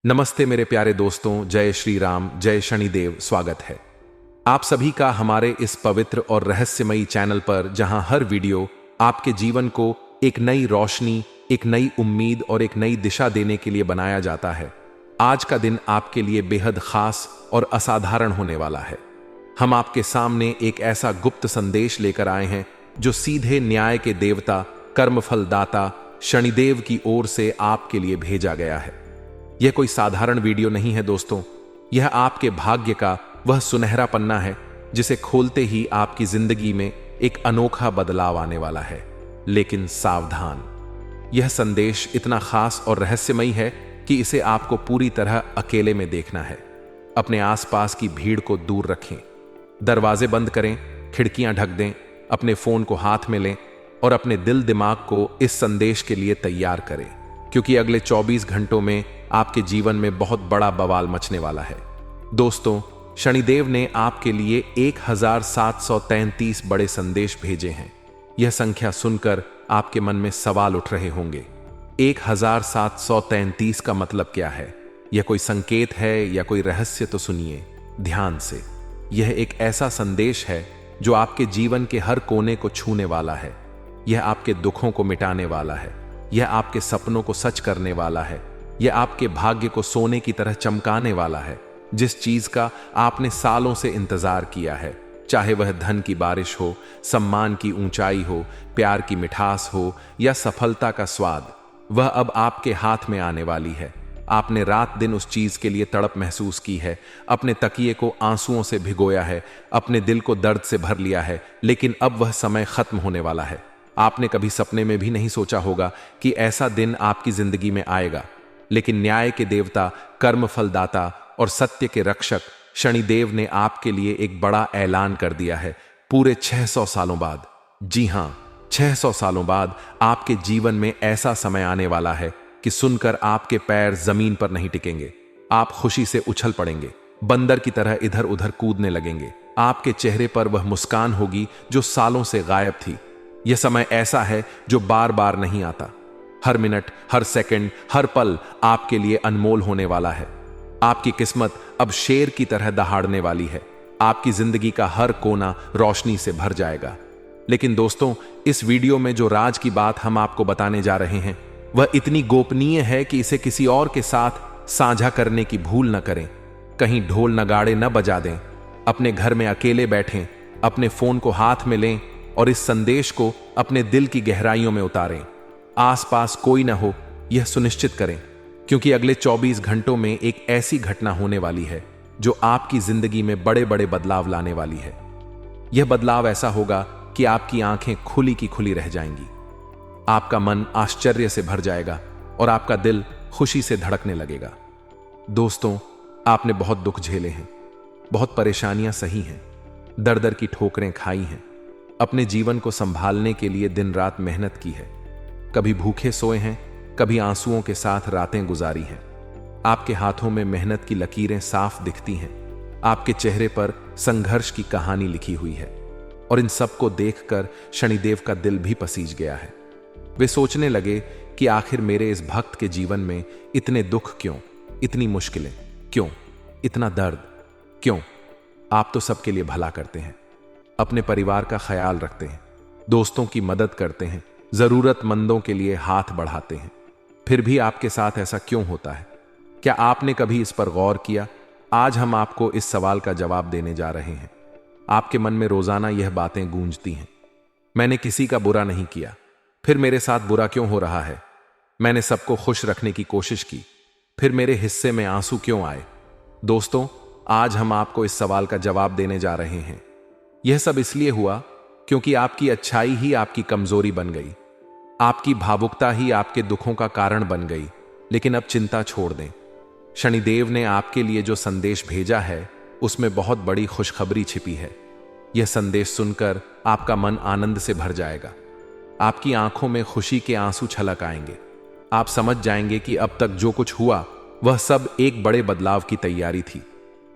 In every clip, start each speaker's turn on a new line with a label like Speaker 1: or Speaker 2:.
Speaker 1: नमस्ते मेरे प्यारे दोस्तों, जय श्री राम, जय शनिदेव। स्वागत है आप सभी का हमारे इस पवित्र और रहस्यमयी चैनल पर, जहां हर वीडियो आपके जीवन को एक नई रोशनी, एक नई उम्मीद और एक नई दिशा देने के लिए बनाया जाता है। आज का दिन आपके लिए बेहद खास और असाधारण होने वाला है। हम आपके सामने एक ऐसा गुप्त संदेश लेकर आए हैं जो सीधे न्याय के देवता, कर्मफल दाता शनिदेव की ओर से आपके लिए भेजा गया है। यह कोई साधारण वीडियो नहीं है दोस्तों, यह आपके भाग्य का वह सुनहरा पन्ना है जिसे खोलते ही आपकी जिंदगी में एक अनोखा बदलाव आने वाला है। लेकिन सावधान, यह संदेश इतना खास और रहस्यमयी है कि इसे आपको पूरी तरह अकेले में देखना है। अपने आसपास की भीड़ को दूर रखें, दरवाजे बंद करें, खिड़कियां ढक दें, अपने फोन को हाथ में लें और अपने दिल दिमाग को इस संदेश के लिए तैयार करें, क्योंकि अगले 24 घंटों में आपके जीवन में बहुत बड़ा बवाल मचने वाला है। दोस्तों, शनिदेव ने आपके लिए 1733 बड़े संदेश भेजे हैं। यह संख्या सुनकर आपके मन में सवाल उठ रहे होंगे, 1733 का मतलब क्या है? यह कोई संकेत है या कोई रहस्य? तो सुनिए ध्यान से। यह एक ऐसा संदेश है जो आपके जीवन के हर कोने को छूने वाला है। यह आपके दुखों को मिटाने वाला है, यह आपके सपनों को सच करने वाला है, यह आपके भाग्य को सोने की तरह चमकाने वाला है। जिस चीज का आपने सालों से इंतजार किया है, चाहे वह धन की बारिश हो, सम्मान की ऊंचाई हो, प्यार की मिठास हो या सफलता का स्वाद, वह अब आपके हाथ में आने वाली है। आपने रात दिन उस चीज के लिए तड़प महसूस की है, अपने तकिए को आंसुओं से भिगोया है, अपने दिल को दर्द से भर लिया है, लेकिन अब वह समय खत्म होने वाला है। आपने कभी सपने में भी नहीं सोचा होगा कि ऐसा दिन आपकी जिंदगी में आएगा, लेकिन न्याय के देवता, कर्मफल दाता और सत्य के रक्षक शनिदेव ने आपके लिए एक बड़ा ऐलान कर दिया है। पूरे 600 सालों बाद, जी हां, 600 सालों बाद आपके जीवन में ऐसा समय आने वाला है कि सुनकर आपके पैर जमीन पर नहीं टिकेंगे। आप खुशी से उछल पड़ेंगे, बंदर की तरह इधर उधर कूदने लगेंगे। आपके चेहरे पर वह मुस्कान होगी जो सालों से गायब थी। यह समय ऐसा है जो बार बार नहीं आता। हर मिनट, हर सेकंड, हर पल आपके लिए अनमोल होने वाला है। आपकी किस्मत अब शेर की तरह दहाड़ने वाली है। आपकी जिंदगी का हर कोना रोशनी से भर जाएगा। लेकिन दोस्तों, इस वीडियो में जो राज की बात हम आपको बताने जा रहे हैं, वह इतनी गोपनीय है कि इसे किसी और के साथ साझा करने की भूल न करें। कहीं ढोल नगाड़े न बजा दें। अपने घर में अकेले बैठें, अपने फोन को हाथ में लें और इस संदेश को अपने दिल की गहराइयों में उतारें। आसपास कोई न हो, यह सुनिश्चित करें, क्योंकि अगले 24 घंटों में एक ऐसी घटना होने वाली है जो आपकी जिंदगी में बड़े बड़े बदलाव लाने वाली है। यह बदलाव ऐसा होगा कि आपकी आंखें खुली की खुली रह जाएंगी, आपका मन आश्चर्य से भर जाएगा और आपका दिल खुशी से धड़कने लगेगा। दोस्तों, आपने बहुत दुख झेले हैं, बहुत परेशानियां सही हैं, दर दर की ठोकरें खाई हैं, अपने जीवन को संभालने के लिए दिन रात मेहनत की है, कभी भूखे सोए हैं, कभी आंसुओं के साथ रातें गुजारी हैं। आपके हाथों में मेहनत की लकीरें साफ दिखती हैं, आपके चेहरे पर संघर्ष की कहानी लिखी हुई है। और इन सब को देखकर शनिदेव का दिल भी पसीज गया है। वे सोचने लगे कि आखिर मेरे इस भक्त के जीवन में इतने दुख क्यों, इतनी मुश्किलें क्यों, इतना दर्द क्यों? आप तो सबके लिए भला करते हैं, अपने परिवार का ख्याल रखते हैं, दोस्तों की मदद करते हैं, जरूरतमंदों के लिए हाथ बढ़ाते हैं। फिर भी आपके साथ ऐसा क्यों होता है? क्या आपने कभी इस पर गौर किया? आज हम आपको इस सवाल का जवाब देने जा रहे हैं। आपके मन में रोजाना यह बातें गूंजती हैं, मैंने किसी का बुरा नहीं किया, फिर मेरे साथ बुरा क्यों हो रहा है? मैंने सबको खुश रखने की कोशिश की, फिर मेरे हिस्से में आंसू क्यों आए? दोस्तों, आज हम आपको इस सवाल का जवाब देने जा रहे हैं। यह सब इसलिए हुआ क्योंकि आपकी अच्छाई ही आपकी कमजोरी बन गई, आपकी भावुकता ही आपके दुखों का कारण बन गई। लेकिन अब चिंता छोड़ दें, शनिदेव ने आपके लिए जो संदेश भेजा है उसमें बहुत बड़ी खुशखबरी छिपी है। यह संदेश सुनकर आपका मन आनंद से भर जाएगा, आपकी आंखों में खुशी के आंसू छलक आएंगे। आप समझ जाएंगे कि अब तक जो कुछ हुआ वह सब एक बड़े बदलाव की तैयारी थी।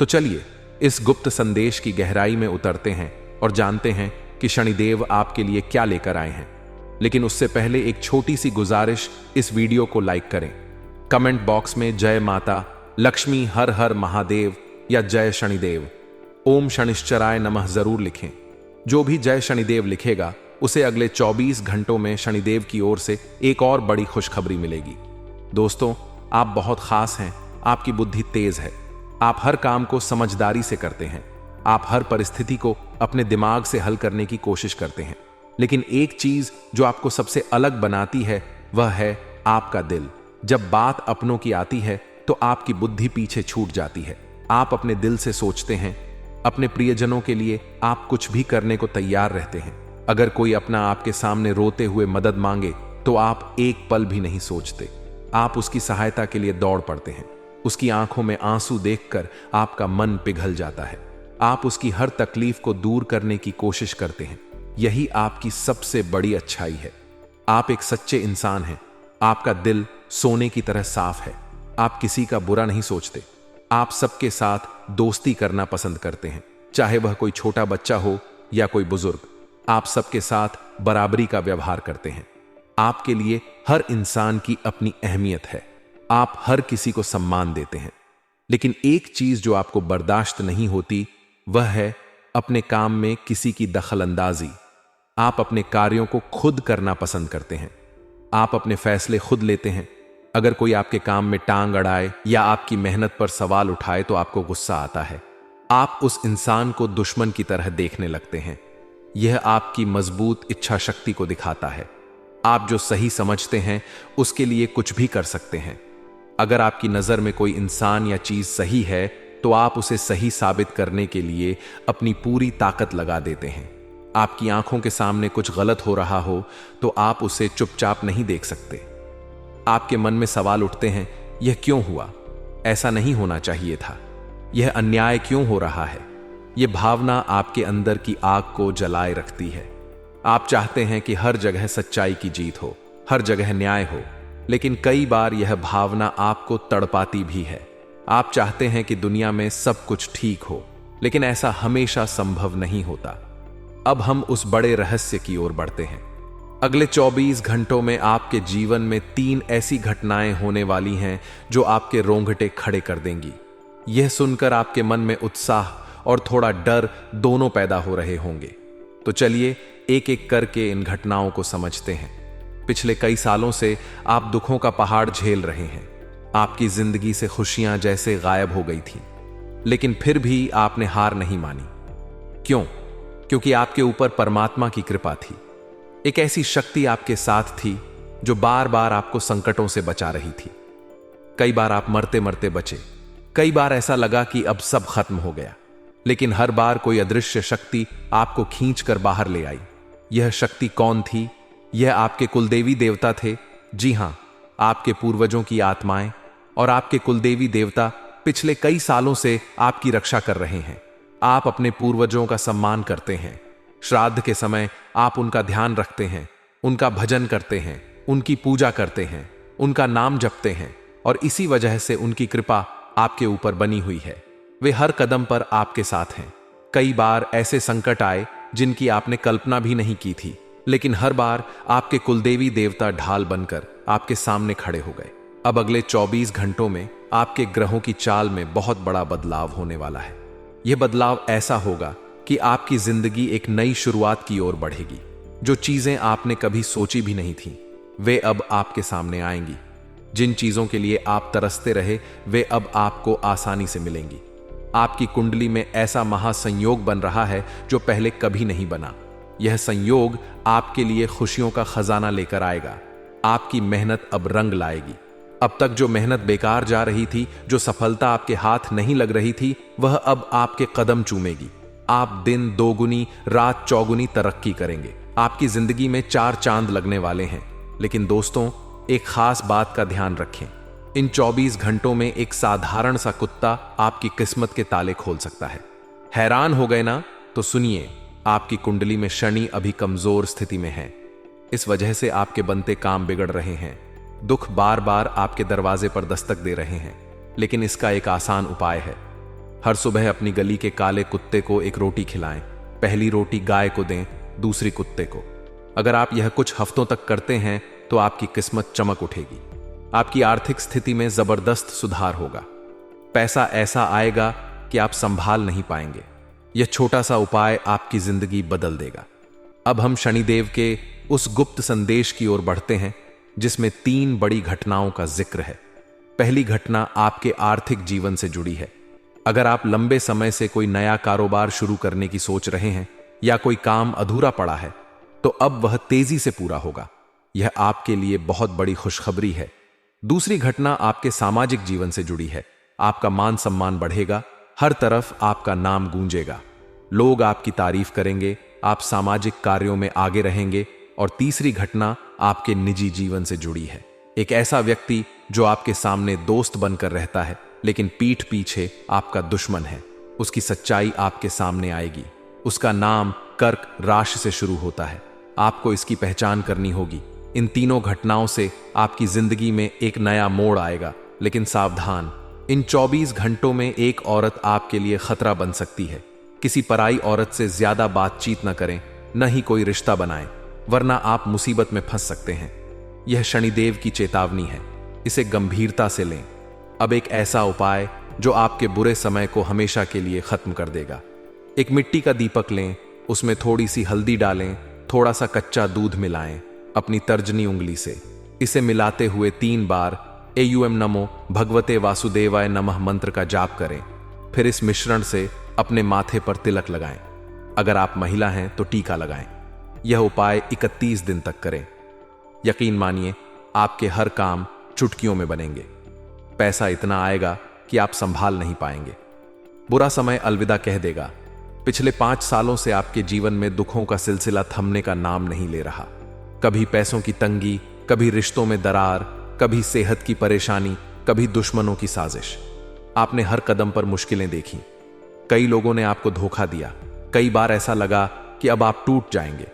Speaker 1: तो चलिए इस गुप्त संदेश की गहराई में उतरते हैं और जानते हैं कि शनिदेव आपके लिए क्या लेकर आए हैं। लेकिन उससे पहले एक छोटी सी गुजारिश, इस वीडियो को लाइक करें, कमेंट बॉक्स में जय माता लक्ष्मी हर हर महादेव या जय शनिदेव, ओम शनिश्चराय नमः जरूर लिखें। जो भी जय शनिदेव लिखेगा उसे अगले 24 घंटों में शनिदेव की ओर से एक और बड़ी खुशखबरी मिलेगी। दोस्तों, आप बहुत खास हैं, आपकी बुद्धि तेज है, आप हर काम को समझदारी से करते हैं, आप हर परिस्थिति को अपने दिमाग से हल करने की कोशिश करते हैं। लेकिन एक चीज जो आपको सबसे अलग बनाती है वह है आपका दिल। जब बात अपनों की आती है तो आपकी बुद्धि पीछे छूट जाती है। आप अपने दिल से सोचते हैं, अपने प्रियजनों के लिए आप कुछ भी करने को तैयार रहते हैं। अगर कोई अपना आपके सामने रोते हुए मदद मांगे तो आप एक पल भी नहीं सोचते, आप उसकी सहायता के लिए दौड़ पड़ते हैं। उसकी आंखों में आंसू देखकर आपका मन पिघल जाता है। आप उसकी हर तकलीफ को दूर करने की कोशिश करते हैं। यही आपकी सबसे बड़ी अच्छाई है। आप एक सच्चे इंसान हैं। आपका दिल सोने की तरह साफ है। आप किसी का बुरा नहीं सोचते। आप सबके साथ दोस्ती करना पसंद करते हैं, चाहे वह कोई छोटा बच्चा हो या कोई बुजुर्ग। आप सबके साथ बराबरी का व्यवहार करते हैं। आपके लिए हर इंसान की अपनी अहमियत है। आप हर किसी को सम्मान देते हैं। लेकिन एक चीज जो आपको बर्दाश्त नहीं होती वह है अपने काम में किसी की दखलंदाजी। आप अपने कार्यों को खुद करना पसंद करते हैं। आप अपने फैसले खुद लेते हैं। अगर कोई आपके काम में टांग अड़ाए या आपकी मेहनत पर सवाल उठाए तो आपको गुस्सा आता है। आप उस इंसान को दुश्मन की तरह देखने लगते हैं। यह आपकी मजबूत इच्छा शक्ति को दिखाता है। आप जो सही समझते हैं उसके लिए कुछ भी कर सकते हैं। अगर आपकी नजर में कोई इंसान या चीज सही है तो आप उसे सही साबित करने के लिए अपनी पूरी ताकत लगा देते हैं। आपकी आंखों के सामने कुछ गलत हो रहा हो तो आप उसे चुपचाप नहीं देख सकते। आपके मन में सवाल उठते हैं, यह क्यों हुआ? ऐसा नहीं होना चाहिए था। यह अन्याय क्यों हो रहा है? यह भावना आपके अंदर की आग को जलाए रखती है। आप चाहते हैं कि हर जगह सच्चाई की जीत हो, हर जगह न्याय हो, लेकिन कई बार यह भावना आपको तड़पाती भी है। आप चाहते हैं कि दुनिया में सब कुछ ठीक हो, लेकिन ऐसा हमेशा संभव नहीं होता। अब हम उस बड़े रहस्य की ओर बढ़ते हैं। अगले 24 घंटों में आपके जीवन में 3 ऐसी घटनाएं होने वाली हैं जो आपके रोंगटे खड़े कर देंगी। यह सुनकर आपके मन में उत्साह और थोड़ा डर दोनों पैदा हो रहे होंगे। तो चलिए एक एक करके इन घटनाओं को समझते हैं। पिछले कई सालों से आप दुखों का पहाड़ झेल रहे हैं। आपकी जिंदगी से खुशियां जैसे गायब हो गई थीं, लेकिन फिर भी आपने हार नहीं मानी। क्यों? क्योंकि आपके ऊपर परमात्मा की कृपा थी। एक ऐसी शक्ति आपके साथ थी जो बार बार आपको संकटों से बचा रही थी। कई बार आप मरते मरते बचे, कई बार ऐसा लगा कि अब सब खत्म हो गया, लेकिन हर बार कोई अदृश्य शक्ति आपको खींचकर बाहर ले आई। यह शक्ति कौन थी? यह आपके कुलदेवी देवता थे। जी हां, आपके पूर्वजों की आत्माएं। और आपके कुलदेवी देवता पिछले कई सालों से आपकी रक्षा कर रहे हैं। आप अपने पूर्वजों का सम्मान करते हैं। श्राद्ध के समय आप उनका ध्यान रखते हैं, उनका भजन करते हैं, उनकी पूजा करते हैं, उनका नाम जपते हैं, और इसी वजह से उनकी कृपा आपके ऊपर बनी हुई है। वे हर कदम पर आपके साथ हैं। कई बार ऐसे संकट आए जिनकी आपने कल्पना भी नहीं की थी, लेकिन हर बार आपके कुलदेवी देवता ढाल बनकर आपके सामने खड़े हो गए। अब अगले 24 घंटों में आपके ग्रहों की चाल में बहुत बड़ा बदलाव होने वाला है। यह बदलाव ऐसा होगा कि आपकी जिंदगी एक नई शुरुआत की ओर बढ़ेगी। जो चीजें आपने कभी सोची भी नहीं थी वे अब आपके सामने आएंगी। जिन चीजों के लिए आप तरसते रहे वे अब आपको आसानी से मिलेंगी। आपकी कुंडली में ऐसा महासंयोग बन रहा है जो पहले कभी नहीं बना। यह संयोग आपके लिए खुशियों का खजाना लेकर आएगा। आपकी मेहनत अब रंग लाएगी। अब तक जो मेहनत बेकार जा रही थी, जो सफलता आपके हाथ नहीं लग रही थी, वह अब आपके कदम चूमेगी। आप दिन दोगुनी रात चौगुनी तरक्की करेंगे। आपकी जिंदगी में 4 चांद लगने वाले हैं। लेकिन दोस्तों, एक खास बात का ध्यान रखें। इन 24 घंटों में एक साधारण सा कुत्ता आपकी किस्मत के ताले खोल सकता है। हैरान हो गए ना? तो सुनिए, आपकी कुंडली में शनि अभी कमजोर स्थिति में है। इस वजह से आपके बनते काम बिगड़ रहे हैं। दुख बार बार आपके दरवाजे पर दस्तक दे रहे हैं। लेकिन इसका एक आसान उपाय है। हर सुबह अपनी गली के काले कुत्ते को एक रोटी खिलाएं। पहली रोटी गाय को दें, दूसरी कुत्ते को। अगर आप यह कुछ हफ्तों तक करते हैं तो आपकी किस्मत चमक उठेगी। आपकी आर्थिक स्थिति में जबरदस्त सुधार होगा। पैसा ऐसा आएगा कि आप संभाल नहीं पाएंगे। यह छोटा सा उपाय आपकी जिंदगी बदल देगा। अब हम शनिदेव के उस गुप्त संदेश की ओर बढ़ते हैं जिसमें 3 बड़ी घटनाओं का जिक्र है। पहली घटना आपके आर्थिक जीवन से जुड़ी है। अगर आप लंबे समय से कोई नया कारोबार शुरू करने की सोच रहे हैं या कोई काम अधूरा पड़ा है, तो अब वह तेजी से पूरा होगा। यह आपके लिए बहुत बड़ी खुशखबरी है। दूसरी घटना आपके सामाजिक जीवन से जुड़ी है। आपका मान सम्मान बढ़ेगा, हर तरफ आपका नाम गूंजेगा, लोग आपकी तारीफ करेंगे, आप सामाजिक कार्यों में आगे रहेंगे। और तीसरी घटना आपके निजी जीवन से जुड़ी है। एक ऐसा व्यक्ति जो आपके सामने दोस्त बनकर रहता है लेकिन पीठ पीछे आपका दुश्मन है, उसकी सच्चाई आपके सामने आएगी। उसका नाम कर्क राशि से शुरू होता है। आपको इसकी पहचान करनी होगी। इन तीनों घटनाओं से आपकी जिंदगी में एक नया मोड़ आएगा। लेकिन सावधान, इन 24 घंटों में एक औरत आपके लिए खतरा बन सकती है। किसी पराई औरत से ज्यादा बातचीत न करें, न ही कोई रिश्ता बनाएं, वरना आप मुसीबत में फंस सकते हैं। यह शनिदेव की चेतावनी है, इसे गंभीरता से लें। अब एक ऐसा उपाय जो आपके बुरे समय को हमेशा के लिए खत्म कर देगा। एक मिट्टी का दीपक लें, उसमें थोड़ी सी हल्दी डालें, थोड़ा सा कच्चा दूध मिलाएं अपनी तर्जनी उंगली से। इसे मिलाते हुए 3 बार एयूएम नमो भगवते वासुदेवाय नमः मंत्र का जाप करें। फिर इस मिश्रण से अपने माथे पर तिलक लगाएं। अगर आप महिला हैं तो टीका लगाएं। यह उपाय 31 दिन तक करें। यकीन मानिए, आपके हर काम चुटकियों में बनेंगे। पैसा इतना आएगा कि आप संभाल नहीं पाएंगे। बुरा समय अलविदा कह देगा। पिछले 5 सालों से आपके जीवन में दुखों का सिलसिला थमने का नाम नहीं ले रहा। कभी पैसों की तंगी, कभी रिश्तों में दरार, कभी सेहत की परेशानी, कभी दुश्मनों की साजिश। आपने हर कदम पर मुश्किलें देखी। कई लोगों ने आपको धोखा दिया। कई बार ऐसा लगा कि अब आप टूट जाएंगे,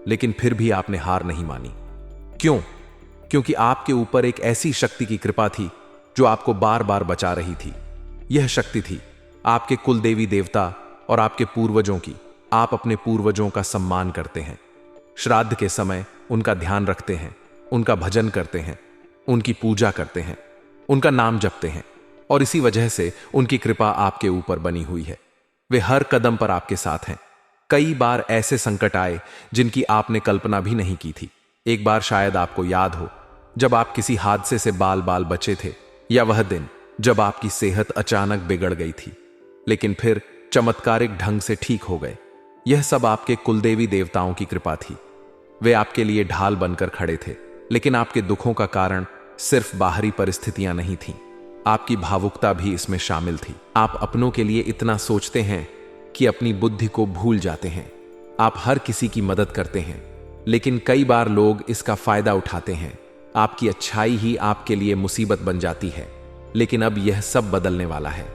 Speaker 1: लेकिन फिर भी आपने हार नहीं मानी। क्यों? क्योंकि आपके ऊपर एक ऐसी शक्ति की कृपा थी जो आपको बार बार बचा रही थी। यह शक्ति थी आपके कुल देवी देवता और आपके पूर्वजों की। आप अपने पूर्वजों का सम्मान करते हैं। श्राद्ध के समय उनका ध्यान रखते हैं, उनका भजन करते हैं, उनकी पूजा करते हैं, उनका नाम जपते हैं, और इसी वजह से उनकी कृपा आपके ऊपर बनी हुई है। वे हर कदम पर आपके साथ हैं। कई बार ऐसे संकट आए जिनकी आपने कल्पना भी नहीं की थी। एक बार शायद आपको याद हो, जब आप किसी हादसे से बाल बाल बचे थे, या वह दिन जब आपकी सेहत अचानक बिगड़ गई थी, लेकिन फिर चमत्कारिक ढंग से ठीक हो गए। यह सब आपके कुलदेवी देवताओं की कृपा थी। वे आपके लिए ढाल बनकर खड़े थे। लेकिन आपके दुखों का कारण सिर्फ बाहरी परिस्थितियां नहीं थीं, आपकी भावुकता भी इसमें शामिल थी। आप अपनों के लिए इतना सोचते हैं कि अपनी बुद्धि को भूल जाते हैं। आप हर किसी की मदद करते हैं, लेकिन कई बार लोग इसका फायदा उठाते हैं। आपकी अच्छाई ही आपके लिए मुसीबत बन जाती है। लेकिन अब यह सब बदलने वाला है।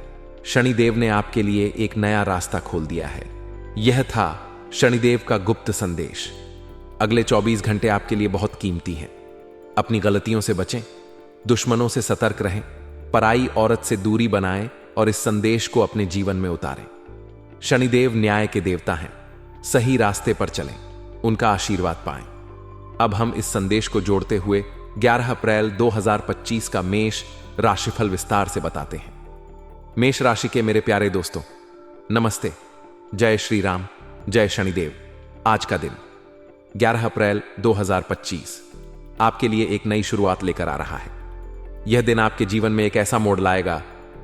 Speaker 1: शनिदेव ने आपके लिए एक नया रास्ता खोल दिया है। यह था शनिदेव का गुप्त संदेश। अगले 24 घंटे आपके लिए बहुत कीमती हैं। अपनी गलतियों से बचें, दुश्मनों से सतर्क रहें, पराई औरत से दूरी बनाएं और इस संदेश को अपने जीवन में उतारें। शनिदेव न्याय के देवता हैं। सही रास्ते पर चलें, उनका आशीर्वाद पाएं। अब हम इस संदेश को जोड़ते हुए 11 अप्रैल 2025 का मेष राशिफल विस्तार से बताते हैं। मेष राशि के मेरे प्यारे दोस्तों, नमस्ते। जय श्री राम, जय शनिदेव। आज का दिन 11 अप्रैल 2025 आपके लिए एक नई शुरुआत लेकर आ रहा है। यह दिन आपके जीवन में एक ऐसा मोड़ लाएगा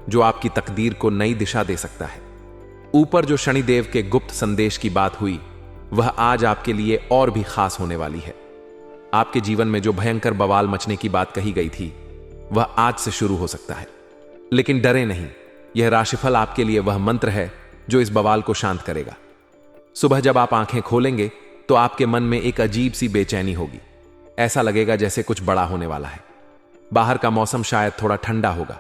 Speaker 1: जो आपकी तकदीर को नई दिशा दे सकता है। ऊपर जो शनिदेव के गुप्त संदेश की बात हुई, वह आज आपके लिए और भी खास होने वाली है। आपके जीवन में जो भयंकर बवाल मचने की बात कही गई थी, वह आज से शुरू हो सकता है। लेकिन डरे नहीं, यह राशिफल आपके लिए वह मंत्र है जो इस बवाल को शांत करेगा। सुबह जब आप आंखें खोलेंगे तो आपके मन में एक अजीब सी बेचैनी होगी। ऐसा लगेगा जैसे कुछ बड़ा होने वाला है। बाहर का मौसम शायद थोड़ा ठंडा होगा,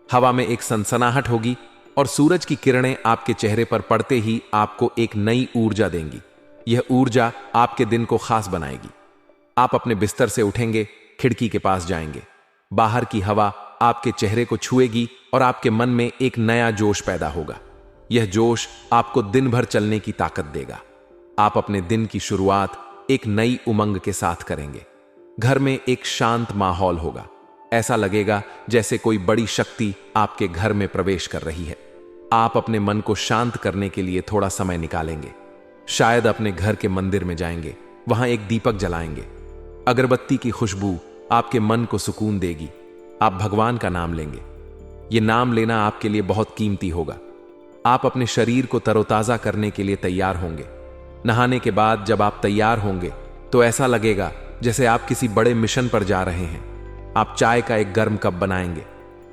Speaker 1: हवा में एक सनसनाहट होगी और सूरज की किरणें आपके चेहरे पर पड़ते ही आपको एक नई ऊर्जा देंगी। यह ऊर्जा आपके दिन को खास बनाएगी। आप अपने बिस्तर से उठेंगे, खिड़की के पास जाएंगे। बाहर की हवा आपके चेहरे को छुएगी और आपके मन में एक नया जोश पैदा होगा। यह जोश आपको दिन भर चलने की ताकत देगा। आप अपने दिन की शुरुआत एक नई उमंग के साथ करेंगे। घर में एक शांत माहौल होगा। ऐसा लगेगा जैसे कोई बड़ी शक्ति आपके घर में प्रवेश कर रही है। आप अपने मन को शांत करने के लिए थोड़ा समय निकालेंगे। शायद अपने घर के मंदिर में जाएंगे, वहां एक दीपक जलाएंगे। अगरबत्ती की खुशबू आपके मन को सुकून देगी। आप भगवान का नाम लेंगे। यह नाम लेना आपके लिए बहुत कीमती होगा। आप अपने शरीर को तरोताजा करने के लिए तैयार होंगे। नहाने के बाद जब आप तैयार होंगे तो ऐसा लगेगा जैसे आप किसी बड़े मिशन पर जा रहे हैं। आप चाय का एक गर्म कप बनाएंगे।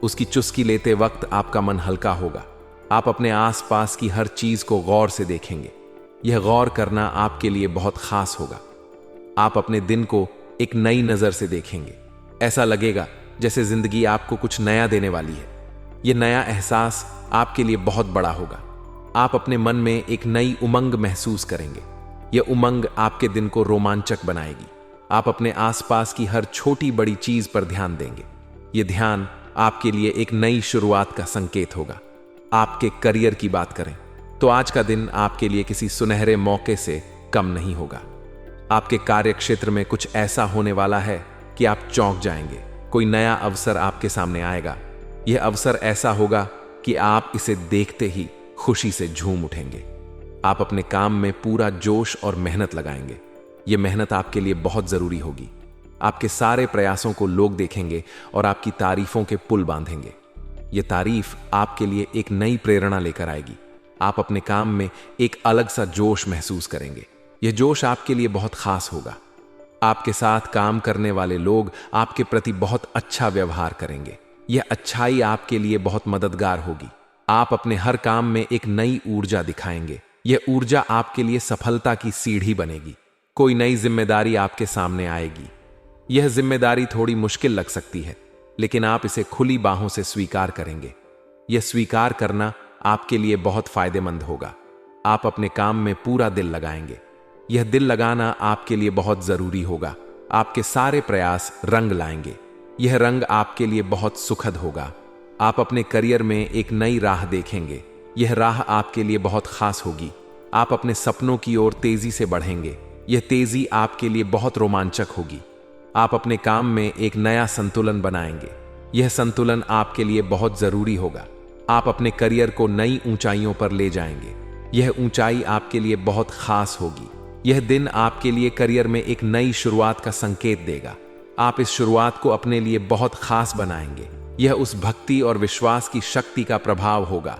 Speaker 1: उसकी चुस्की लेते वक्त आपका मन हल्का होगा। आप अपने आसपास की हर चीज को गौर से देखेंगे। यह गौर करना आपके लिए बहुत खास होगा। आप अपने दिन को एक नई नजर से देखेंगे। ऐसा लगेगा जैसे जिंदगी आपको कुछ नया देने वाली है। यह नया एहसास आपके लिए बहुत बड़ा होगा। आप अपने मन में एक नई उमंग महसूस करेंगे। यह उमंग आपके दिन को रोमांचक बनाएगी। आप अपने आसपास की हर छोटी बड़ी चीज पर ध्यान देंगे। यह ध्यान आपके लिए एक नई शुरुआत का संकेत होगा। आपके करियर की बात करें तो आज का दिन आपके लिए किसी सुनहरे मौके से कम नहीं होगा। आपके कार्य क्षेत्र में कुछ ऐसा होने वाला है कि आप चौंक जाएंगे। कोई नया अवसर आपके सामने आएगा। यह अवसर ऐसा होगा कि आप इसे देखते ही खुशी से झूम उठेंगे। आप अपने काम में पूरा जोश और मेहनत लगाएंगे। यह मेहनत आपके लिए बहुत जरूरी होगी। आपके सारे प्रयासों को लोग देखेंगे और आपकी तारीफों के पुल बांधेंगे। यह तारीफ आपके लिए एक नई प्रेरणा लेकर आएगी। आप अपने काम में एक अलग सा जोश महसूस करेंगे। यह जोश आपके लिए बहुत खास होगा। आपके साथ काम करने वाले लोग आपके प्रति बहुत अच्छा व्यवहार करेंगे। यह अच्छाई आपके लिए बहुत मददगार होगी। आप अपने हर काम में एक नई ऊर्जा दिखाएंगे। यह ऊर्जा आपके लिए सफलता की सीढ़ी बनेगी। कोई नई जिम्मेदारी आपके सामने आएगी। यह जिम्मेदारी थोड़ी मुश्किल लग सकती है, लेकिन आप इसे खुली बाहों से स्वीकार करेंगे। यह स्वीकार करना आपके लिए बहुत फायदेमंद होगा। आप अपने काम में पूरा दिल लगाएंगे। यह दिल लगाना आपके लिए बहुत जरूरी होगा। आपके सारे प्रयास रंग लाएंगे। यह रंग आपके लिए बहुत सुखद होगा। आप अपने करियर में एक नई राह देखेंगे। यह राह आपके लिए बहुत खास होगी। आप अपने सपनों की ओर तेजी से बढ़ेंगे। यह तेजी आपके लिए बहुत रोमांचक होगी। आप अपने काम में एक नया संतुलन बनाएंगे। यह संतुलन आपके लिए बहुत जरूरी होगा। आप अपने करियर को नई ऊंचाइयों पर ले जाएंगे। यह ऊंचाई आपके लिए बहुत खास होगी। यह दिन आपके लिए करियर में एक नई शुरुआत का संकेत देगा। आप इस शुरुआत को अपने लिए बहुत खास बनाएंगे। यह उस भक्ति और विश्वास की शक्ति का प्रभाव होगा।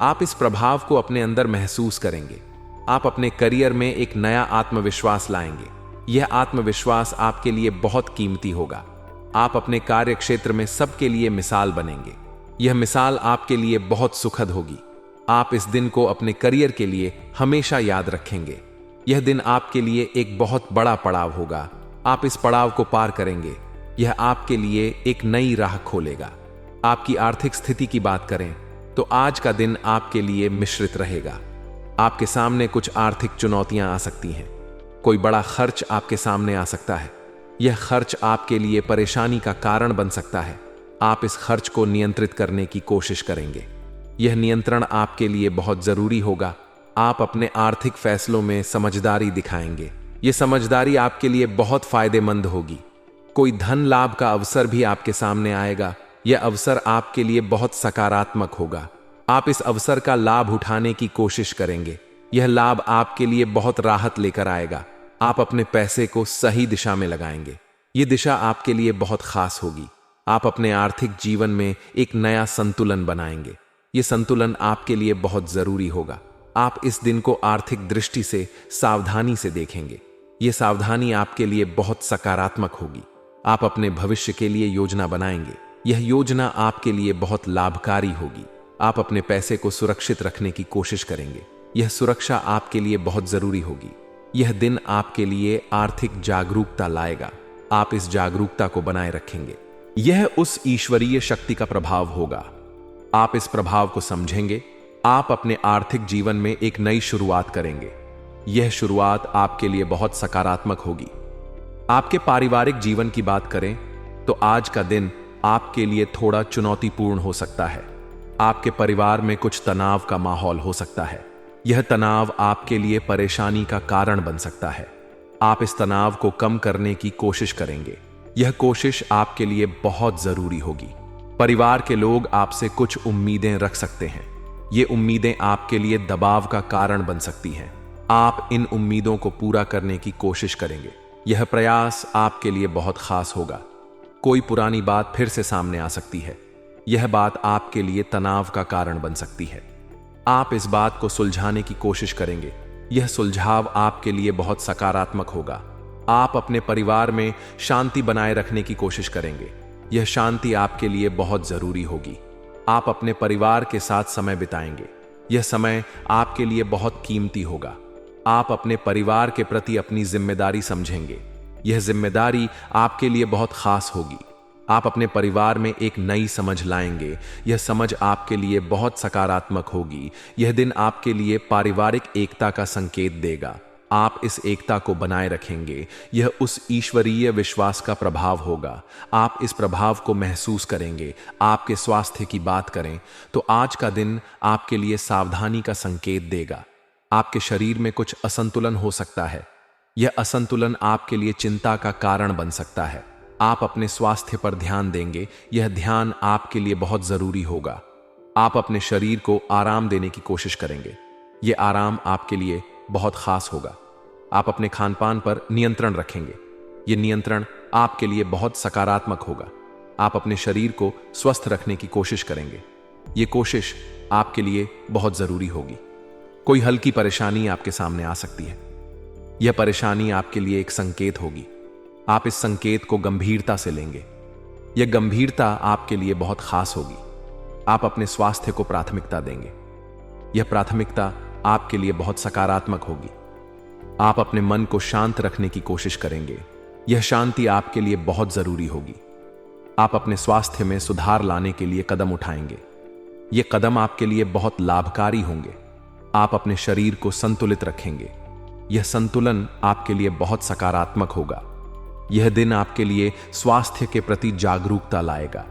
Speaker 1: आप इस प्रभाव को अपने अंदर महसूस करेंगे। आप अपने करियर में एक नया आत्मविश्वास लाएंगे। यह आत्मविश्वास आपके लिए बहुत कीमती होगा। आप अपने कार्य क्षेत्र में सबके लिए मिसाल बनेंगे। यह मिसाल आपके लिए बहुत सुखद होगी। आप इस दिन को अपने करियर के लिए हमेशा याद रखेंगे। यह दिन आपके लिए एक बहुत बड़ा पड़ाव होगा। आप इस पड़ाव को पार करेंगे। यह आपके लिए एक नई राह खोलेगा। आपकी आर्थिक स्थिति की बात करें तो आज का दिन आपके लिए मिश्रित रहेगा। आपके सामने कुछ आर्थिक चुनौतियां आ सकती हैं। कोई बड़ा खर्च आपके सामने आ सकता है। यह खर्च आपके लिए परेशानी का कारण बन सकता है। आप इस खर्च को नियंत्रित करने की कोशिश करेंगे। यह नियंत्रण आपके लिए बहुत जरूरी होगा। आप अपने आर्थिक फैसलों में समझदारी दिखाएंगे। यह समझदारी आपके लिए बहुत फायदेमंद होगी। कोई धन लाभ का अवसर भी आपके सामने आएगा। यह अवसर आपके लिए बहुत सकारात्मक होगा। आप इस अवसर का लाभ उठाने की कोशिश करेंगे। यह लाभ आपके लिए बहुत राहत लेकर आएगा। आप अपने पैसे को सही दिशा में लगाएंगे। यह दिशा आपके लिए बहुत खास होगी। आप अपने आर्थिक जीवन में एक नया संतुलन बनाएंगे। यह संतुलन आपके लिए बहुत जरूरी होगा। आप इस दिन को आर्थिक दृष्टि से सावधानी से देखेंगे। यह सावधानी आपके लिए बहुत सकारात्मक होगी। आप अपने भविष्य के लिए योजना बनाएंगे। यह योजना आपके लिए बहुत लाभकारी होगी। आप अपने पैसे को सुरक्षित रखने की कोशिश करेंगे। यह सुरक्षा आपके लिए बहुत जरूरी होगी। यह दिन आपके लिए आर्थिक जागरूकता लाएगा। आप इस जागरूकता को बनाए रखेंगे। यह उस ईश्वरीय शक्ति का प्रभाव होगा। आप इस प्रभाव को समझेंगे। आप अपने आर्थिक जीवन में एक नई शुरुआत करेंगे। यह शुरुआत आपके लिए बहुत सकारात्मक होगी। आपके पारिवारिक जीवन की बात करें तो आज का दिन आपके लिए थोड़ा चुनौतीपूर्ण हो सकता है। आपके परिवार में कुछ तनाव का माहौल हो सकता है। यह तनाव आपके लिए परेशानी का कारण बन सकता है। आप इस तनाव को कम करने की कोशिश करेंगे। यह कोशिश आपके लिए बहुत जरूरी होगी। परिवार के लोग आपसे कुछ उम्मीदें रख सकते हैं। ये उम्मीदें आपके लिए दबाव का कारण बन सकती हैं। आप इन उम्मीदों को पूरा करने की कोशिश करेंगे। यह प्रयास आपके लिए बहुत खास होगा। कोई पुरानी बात फिर से सामने आ सकती है। यह बात आपके लिए तनाव का कारण बन सकती है। आप इस बात को सुलझाने की कोशिश करेंगे। यह सुलझाव आपके लिए बहुत सकारात्मक होगा। आप अपने परिवार में शांति बनाए रखने की कोशिश करेंगे। यह शांति आपके लिए बहुत जरूरी होगी। आप अपने परिवार के साथ समय बिताएंगे। यह समय आपके लिए बहुत कीमती होगा। आप अपने परिवार के प्रति अपनी जिम्मेदारी समझेंगे। यह जिम्मेदारी आपके लिए बहुत खास होगी। आप अपने परिवार में एक नई समझ लाएंगे। यह समझ आपके लिए बहुत सकारात्मक होगी। यह दिन आपके लिए पारिवारिक एकता का संकेत देगा। आप इस एकता को बनाए रखेंगे। यह उस ईश्वरीय विश्वास का प्रभाव होगा। आप इस प्रभाव को महसूस करेंगे। आपके स्वास्थ्य की बात करें तो आज का दिन आपके लिए सावधानी का संकेत देगा। आपके शरीर में कुछ असंतुलन हो सकता है। यह असंतुलन आपके लिए चिंता का कारण बन सकता है। आप अपने स्वास्थ्य पर ध्यान देंगे। यह ध्यान आपके लिए बहुत जरूरी होगा। आप अपने शरीर को आराम देने की कोशिश करेंगे। यह आराम आपके लिए बहुत खास होगा। आप अपने खानपान पर नियंत्रण रखेंगे। यह नियंत्रण आपके लिए बहुत सकारात्मक होगा। आप अपने शरीर को स्वस्थ रखने की कोशिश करेंगे। यह कोशिश आपके लिए बहुत जरूरी होगी। कोई हल्की परेशानी आपके सामने आ सकती है। यह परेशानी आपके लिए एक संकेत होगी। आप इस संकेत को गंभीरता से लेंगे। यह गंभीरता आपके लिए बहुत खास होगी। आप अपने स्वास्थ्य को प्राथमिकता देंगे। यह प्राथमिकता आपके लिए बहुत सकारात्मक होगी। आप अपने मन को शांत रखने की कोशिश करेंगे। यह शांति आपके लिए बहुत जरूरी होगी। आप अपने स्वास्थ्य में सुधार लाने के लिए कदम उठाएंगे। ये कदम आपके लिए बहुत लाभकारी होंगे। आप अपने शरीर को संतुलित रखेंगे। यह संतुलन आपके लिए बहुत सकारात्मक होगा। यह दिन आपके लिए स्वास्थ्य के प्रति जागरूकता लाएगा।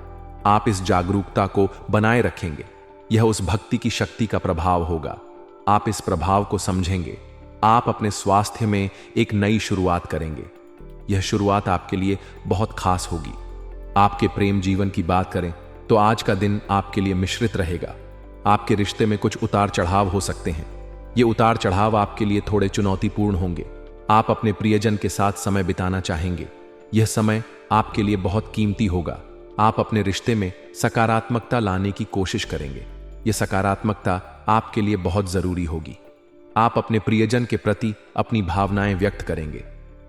Speaker 1: आप इस जागरूकता को बनाए रखेंगे। यह उस भक्ति की शक्ति का प्रभाव होगा। आप इस प्रभाव को समझेंगे। आप अपने स्वास्थ्य में एक नई शुरुआत करेंगे। यह शुरुआत आपके लिए बहुत खास होगी। आपके प्रेम जीवन की बात करें तो आज का दिन आपके लिए मिश्रित रहेगा। आपके रिश्ते में कुछ उतार चढ़ाव हो सकते हैं। ये उतार चढ़ाव आपके लिए थोड़े चुनौतीपूर्ण होंगे। आप अपने प्रियजन के साथ समय बिताना चाहेंगे। यह समय आपके लिए बहुत कीमती होगा। आप अपने रिश्ते में सकारात्मकता लाने की कोशिश करेंगे। यह सकारात्मकता आपके लिए बहुत जरूरी होगी। आप अपने प्रियजन के प्रति अपनी भावनाएं व्यक्त करेंगे।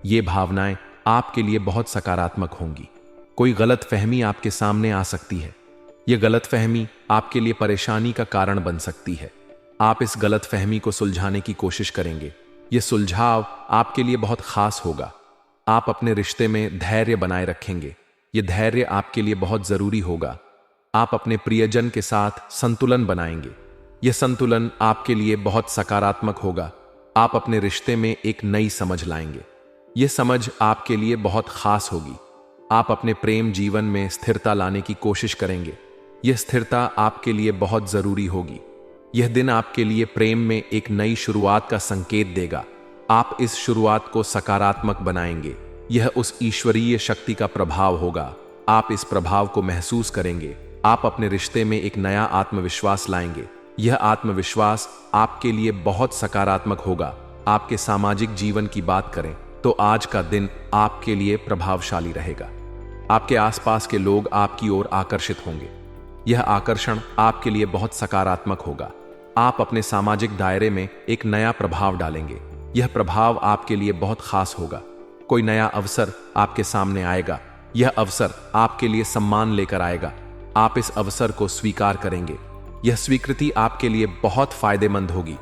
Speaker 1: ये भावनाएं आपके लिए बहुत सकारात्मक होंगी। कोई गलत फहमी आपके सामने आ सकती है। यह गलत फहमी आपके लिए परेशानी का कारण बन सकती है। आप इस गलत फहमी को सुलझाने की कोशिश करेंगे। यह सुलझाव आपके लिए बहुत खास होगा। आप अपने रिश्ते में धैर्य बनाए रखेंगे। यह धैर्य आपके लिए बहुत जरूरी होगा। आप अपने प्रियजन के साथ संतुलन बनाएंगे। यह संतुलन आपके लिए बहुत सकारात्मक होगा। आप अपने रिश्ते में एक नई समझ लाएंगे। यह समझ आपके लिए बहुत खास होगी। आप अपने प्रेम जीवन में स्थिरता लाने की कोशिश करेंगे। यह स्थिरता आपके लिए बहुत जरूरी होगी। यह दिन आपके लिए प्रेम में एक नई शुरुआत का संकेत देगा। आप इस शुरुआत को सकारात्मक बनाएंगे। यह उस ईश्वरीय शक्ति का प्रभाव होगा। आप इस प्रभाव को महसूस करेंगे। आप अपने रिश्ते में एक नया आत्मविश्वास लाएंगे। यह आत्मविश्वास आपके लिए बहुत सकारात्मक होगा। आपके सामाजिक जीवन की बात करें तो आज का दिन आपके लिए प्रभावशाली रहेगा। आपके आसपास के लोग आपकी ओर आकर्षित होंगे। यह आकर्षण आपके लिए बहुत सकारात्मक होगा। आप अपने सामाजिक दायरे में एक नया प्रभाव डालेंगे। यह प्रभाव आपके लिए बहुत खास होगा। कोई नया अवसर आपके सामने आएगा। यह अवसर आपके लिए सम्मान लेकर आएगा। आप इस अवसर को स्वीकार करेंगे। यह स्वीकृति आपके लिए बहुत फायदेमंद होगी।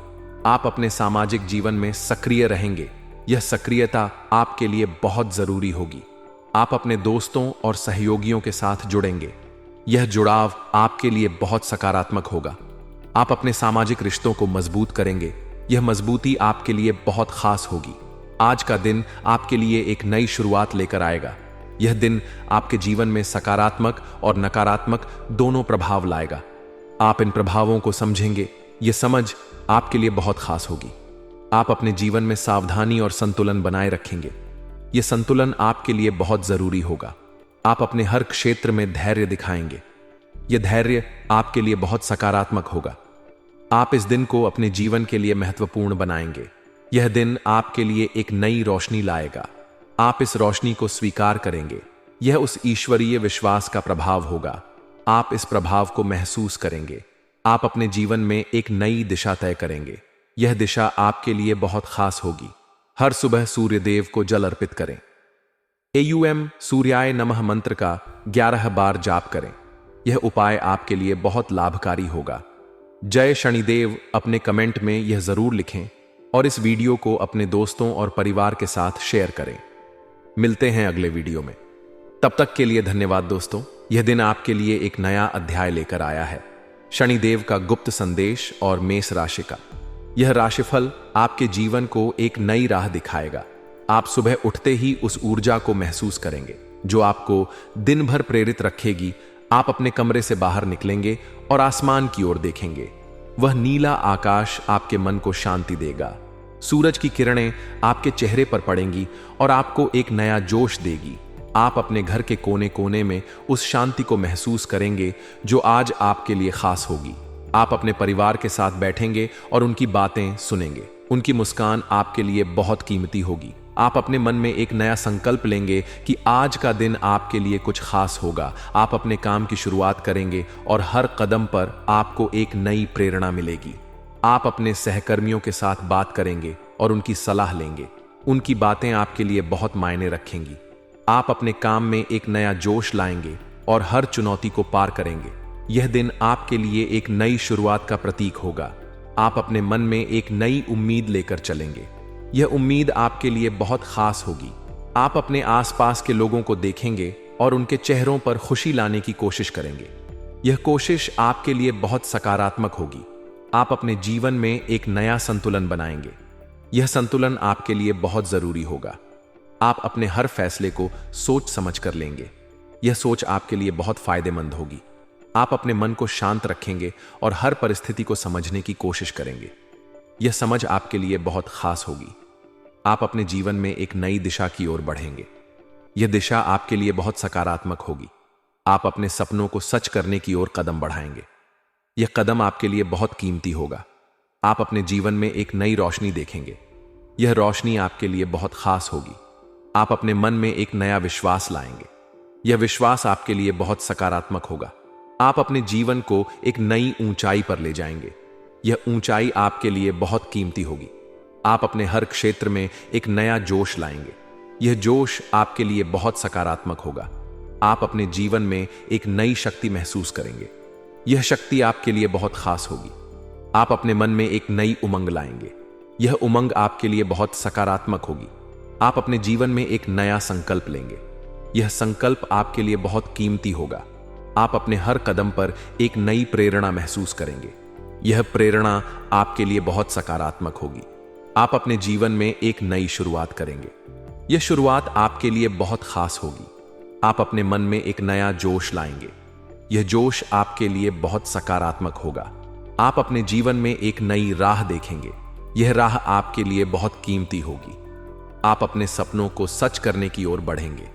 Speaker 1: आप अपने सामाजिक जीवन में सक्रिय रहेंगे। यह सक्रियता आपके लिए बहुत जरूरी होगी। आप अपने दोस्तों और सहयोगियों के साथ जुड़ेंगे। यह जुड़ाव आपके लिए बहुत सकारात्मक होगा। आप अपने सामाजिक रिश्तों को मजबूत करेंगे। यह मजबूती आपके लिए बहुत खास होगी। आज का दिन आपके लिए एक नई शुरुआत लेकर आएगा। यह दिन आपके जीवन में सकारात्मक और नकारात्मक दोनों प्रभाव लाएगा। आप इन प्रभावों को समझेंगे। यह समझ आपके लिए बहुत खास होगी। आप अपने जीवन में सावधानी और संतुलन बनाए रखेंगे। यह संतुलन आपके लिए बहुत जरूरी होगा। आप अपने हर क्षेत्र में धैर्य दिखाएंगे। यह धैर्य आपके लिए बहुत सकारात्मक होगा। आप इस दिन को अपने जीवन के लिए महत्वपूर्ण बनाएंगे। यह दिन आपके लिए एक नई रोशनी लाएगा। आप इस रोशनी को स्वीकार करेंगे। यह उस ईश्वरीय विश्वास का प्रभाव होगा। आप इस प्रभाव को महसूस करेंगे। आप अपने जीवन में एक नई दिशा तय करेंगे। यह दिशा आपके लिए बहुत खास होगी। हर सुबह सूर्य देव को जल अर्पित करें। एयूएम सूर्याय नमः मंत्र का 11 बार जाप करें। यह उपाय आपके लिए बहुत लाभकारी होगा। जय शनिदेव अपने कमेंट में यह जरूर लिखें और इस वीडियो को अपने दोस्तों और परिवार के साथ शेयर करें। मिलते हैं अगले वीडियो में। तब तक के लिए धन्यवाद दोस्तों। यह दिन आपके लिए एक नया अध्याय लेकर आया है। शनिदेव का गुप्त संदेश और मेष राशि का यह राशिफल आपके जीवन को एक नई राह दिखाएगा। आप सुबह उठते ही उस ऊर्जा को महसूस करेंगे जो आपको दिन भर प्रेरित रखेगी। आप अपने कमरे से बाहर निकलेंगे और आसमान की ओर देखेंगे। वह नीला आकाश आपके मन को शांति देगा। सूरज की किरणें आपके चेहरे पर पड़ेंगी और आपको एक नया जोश देगी। आप अपने घर के कोने कोने में उस शांति को महसूस करेंगे जो आज आपके लिए खास होगी। आप अपने परिवार के साथ बैठेंगे और उनकी बातें सुनेंगे। उनकी मुस्कान आपके लिए बहुत कीमती होगी। आप अपने मन में एक नया संकल्प लेंगे कि आज का दिन आपके लिए कुछ खास होगा। आप अपने काम की शुरुआत करेंगे और हर कदम पर आपको एक नई प्रेरणा मिलेगी। आप अपने सहकर्मियों के साथ बात करेंगे और उनकी सलाह लेंगे। उनकी बातें आपके लिए बहुत मायने रखेंगी। आप अपने काम में एक नया जोश लाएंगे और हर चुनौती को पार करेंगे। यह दिन आपके लिए एक नई शुरुआत का प्रतीक होगा। आप अपने मन में एक नई उम्मीद लेकर चलेंगे। यह उम्मीद आपके लिए बहुत खास होगी। आप अपने आसपास के लोगों को देखेंगे और उनके चेहरों पर खुशी लाने की कोशिश करेंगे। यह कोशिश आपके लिए बहुत सकारात्मक होगी। आप अपने जीवन में एक नया संतुलन बनाएंगे। यह संतुलन आपके लिए बहुत जरूरी होगा। आप अपने हर फैसले को सोच समझ कर लेंगे। यह सोच आपके लिए बहुत फायदेमंद होगी। आप अपने मन को शांत रखेंगे और हर परिस्थिति को समझने की कोशिश करेंगे। यह समझ आपके लिए बहुत खास होगी। आप अपने जीवन में एक नई दिशा की ओर बढ़ेंगे। यह दिशा आपके लिए बहुत सकारात्मक होगी। आप अपने सपनों को सच करने की ओर कदम बढ़ाएंगे। यह कदम आपके लिए बहुत कीमती होगा। आप अपने जीवन में एक नई रोशनी देखेंगे। यह रोशनी आपके लिए बहुत खास होगी। आप अपने मन में एक नया विश्वास लाएंगे। यह विश्वास आपके लिए बहुत सकारात्मक होगा। आप अपने जीवन को एक नई ऊंचाई पर ले जाएंगे। यह ऊंचाई आपके लिए बहुत कीमती होगी। आप अपने हर क्षेत्र में एक नया जोश लाएंगे। यह जोश आपके लिए बहुत सकारात्मक होगा। आप अपने जीवन में एक नई शक्ति महसूस करेंगे। यह शक्ति आपके लिए बहुत खास होगी। आप अपने मन में एक नई उमंग लाएंगे। यह उमंग आपके लिए बहुत सकारात्मक होगी। आप अपने जीवन में एक नया संकल्प लेंगे। यह संकल्प आपके लिए बहुत कीमती होगा। आप अपने हर कदम पर एक नई प्रेरणा महसूस करेंगे। यह प्रेरणा आपके लिए बहुत सकारात्मक होगी। आप अपने जीवन में एक नई शुरुआत करेंगे। यह शुरुआत आपके लिए बहुत खास होगी। आप अपने मन में एक नया जोश लाएंगे। यह जोश आपके लिए बहुत सकारात्मक होगा। आप अपने जीवन में एक नई राह देखेंगे। यह राह आपके लिए बहुत कीमती होगी। आप अपने सपनों को सच करने की ओर बढ़ेंगे।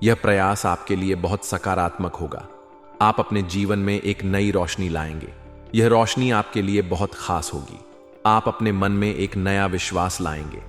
Speaker 1: यह प्रयास आपके लिए बहुत सकारात्मक होगा। आप अपने जीवन में एक नई रोशनी लाएंगे। यह रोशनी आपके लिए बहुत खास होगी। आप अपने मन में एक नया विश्वास लाएंगे।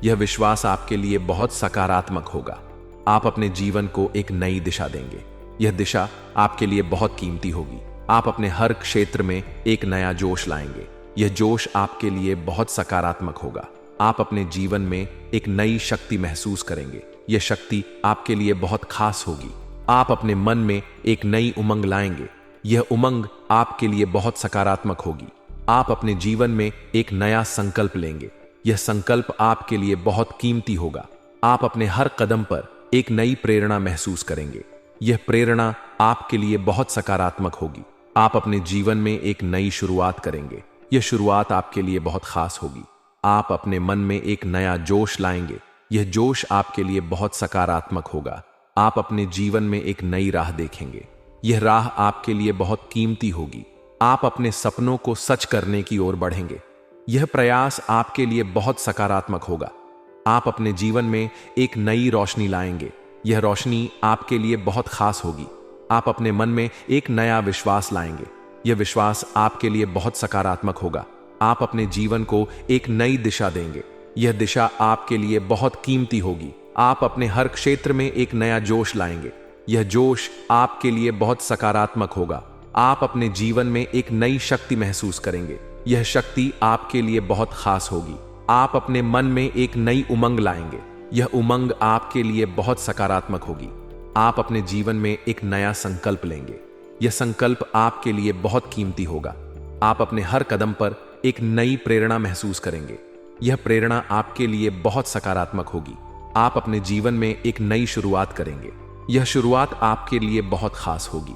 Speaker 1: यह विश्वास आपके लिए बहुत सकारात्मक होगा। आप अपने जीवन को एक नई दिशा देंगे। यह दिशा आपके लिए बहुत कीमती होगी। आप अपने हर क्षेत्र में एक नया जोश लाएंगे। यह जोश आपके लिए बहुत सकारात्मक होगा। आप अपने जीवन में एक नई शक्ति महसूस करेंगे। यह शक्ति आपके लिए बहुत खास होगी। आप अपने मन में एक नई उमंग लाएंगे। यह उमंग आपके लिए बहुत सकारात्मक होगी। आप अपने जीवन में एक नया संकल्प लेंगे। यह संकल्प आपके लिए बहुत कीमती होगा। आप अपने हर कदम पर एक नई प्रेरणा महसूस करेंगे। यह प्रेरणा आपके लिए बहुत सकारात्मक होगी। आप अपने जीवन में एक नई शुरुआत करेंगे। यह शुरुआत आपके लिए बहुत खास होगी। आप अपने मन में एक नया जोश लाएंगे। यह जोश आपके लिए बहुत सकारात्मक होगा। आप अपने जीवन में एक नई राह देखेंगे। यह राह आपके लिए बहुत कीमती होगी। आप अपने सपनों को सच करने की ओर बढ़ेंगे। यह प्रयास आपके लिए बहुत सकारात्मक होगा। आप अपने जीवन में एक नई रोशनी लाएंगे। यह रोशनी आपके लिए बहुत खास होगी। आप अपने मन में एक नया विश्वास लाएंगे। यह विश्वास आपके लिए बहुत सकारात्मक होगा। आप अपने जीवन को एक नई दिशा देंगे। यह दिशा आपके लिए बहुत कीमती होगी। आप अपने हर क्षेत्र में एक नया जोश लाएंगे। यह जोश आपके लिए बहुत सकारात्मक होगा। आप अपने जीवन में एक नई शक्ति महसूस करेंगे। यह शक्ति आपके लिए बहुत खास होगी। आप अपने मन में एक नई उमंग लाएंगे। यह उमंग आपके लिए बहुत सकारात्मक होगी। आप अपने जीवन में एक नया संकल्प लेंगे। यह संकल्प आपके लिए बहुत कीमती होगा। आप अपने हर कदम पर एक नई प्रेरणा महसूस करेंगे। यह प्रेरणा आपके लिए बहुत सकारात्मक होगी। आप अपने जीवन में एक नई शुरुआत करेंगे। यह शुरुआत आपके लिए बहुत खास होगी।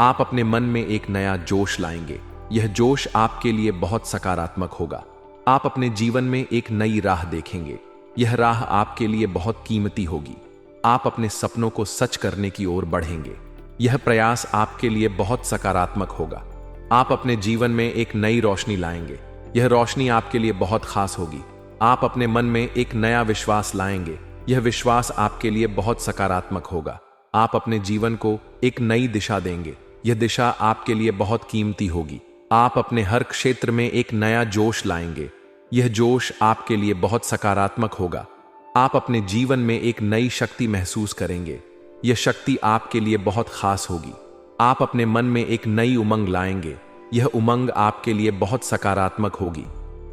Speaker 1: आप अपने मन में एक नया जोश लाएंगे। यह जोश आपके लिए बहुत सकारात्मक होगा। आप अपने जीवन में एक नई राह देखेंगे। यह राह आपके लिए बहुत कीमती होगी। आप अपने सपनों को सच करने की ओर बढ़ेंगे। यह प्रयास आपके लिए बहुत सकारात्मक होगा। आप अपने जीवन में एक नई रोशनी लाएंगे। यह रोशनी आपके लिए बहुत खास होगी। आप अपने मन में एक नया विश्वास लाएंगे। यह विश्वास आपके लिए बहुत सकारात्मक होगा। आप अपने जीवन को एक नई दिशा देंगे। यह दिशा आपके लिए बहुत कीमती होगी। आप अपने हर क्षेत्र में एक नया जोश लाएंगे। यह जोश आपके लिए बहुत सकारात्मक होगा। आप अपने जीवन में एक नई शक्ति महसूस करेंगे। यह शक्ति आपके लिए बहुत खास होगी। आप अपने मन में एक नई उमंग लाएंगे। यह उमंग आपके लिए बहुत सकारात्मक होगी।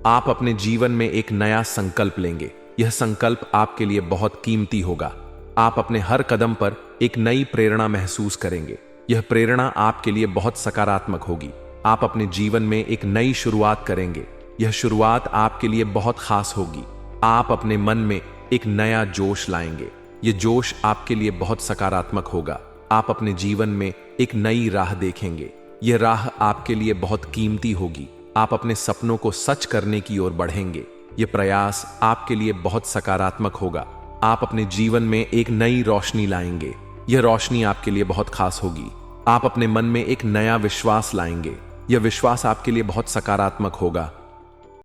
Speaker 1: आप अपने जीवन में एक नया संकल्प लेंगे। यह संकल्प आपके लिए बहुत कीमती होगा। आप अपने हर कदम पर एक नई प्रेरणा महसूस करेंगे। यह प्रेरणा आपके लिए बहुत सकारात्मक होगी। आप अपने जीवन में एक नई शुरुआत करेंगे। यह शुरुआत आपके लिए बहुत खास होगी। आप अपने मन में एक नया जोश लाएंगे। यह जोश आपके लिए बहुत सकारात्मक होगा। आप अपने जीवन में एक नई राह देखेंगे। यह राह आपके लिए बहुत कीमती होगी। आप अपने सपनों को सच करने की ओर बढ़ेंगे। यह प्रयास आपके लिए बहुत सकारात्मक होगा। आप अपने जीवन में एक नई रोशनी लाएंगे। यह रोशनी आपके लिए बहुत खास होगी। आप अपने मन में एक नया विश्वास लाएंगे। यह विश्वास आपके लिए बहुत सकारात्मक होगा।